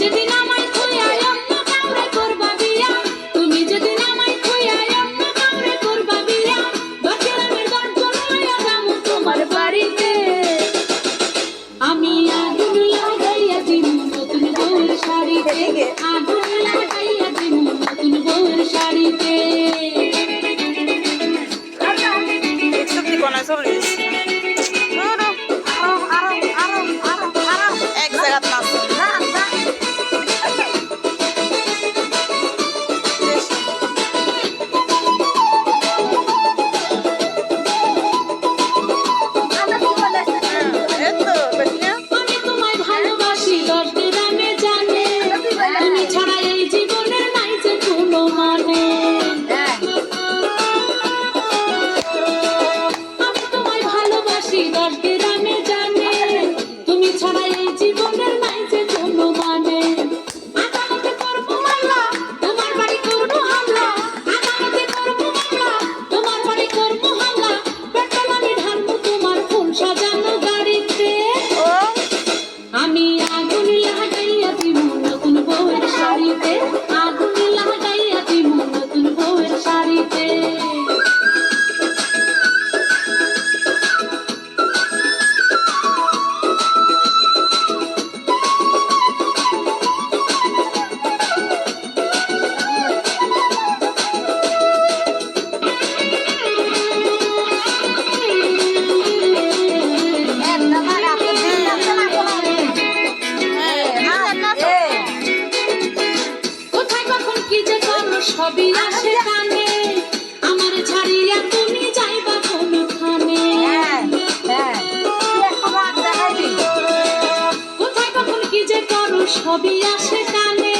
যদি নামাই খুইয়া অন্য কাউরে করবা বিয়া, তুমি যদি নামাই খুইয়া অন্য কাউরে করবা বিয়া, বাকিরামের দর্জন লইয়া যামু তোমার বাড়িতে। আমি আগুন লাগাইয়া দিমু নতুন বউয়ের শাড়িতে, আগুন লাগাইয়া দিমু নতুন বউয়ের শাড়িতে। এক জায়গাত নাচ আমি তোমায় ভালোবাসি দশ গ্রামে জানে, তুমি ছাড়া এই জীবনের নাই যে কোনো মানে। আমি তোমায় ভালোবাসি দশ গ্রামে জানে, তুমি ছাড়া এই জীবনের নাই যে কোনো মানে। আদালতে করবো মামলা, তোমার বাড়ি করবো হামলা, আদালতে করবো মামলা, তোমার বাড়ি করবো হামলা, পেট্রোল আমি ঢালবো তোমার ফুল সাজানো গাড়িতে। আমি আগুন লাগাইয়া দিমু নতুন বউয়ের শাড়িতে, আগুন লাগাইয়া দিমু নতুন বউয়ের শাড়িতে। কোথায় কখন কি যে করো সবই আসে কানে, আমার ছাড়িয়া তুমি যাইবা কোনখানে। কোথায় কখন কি যে করো সবই আসে কানে,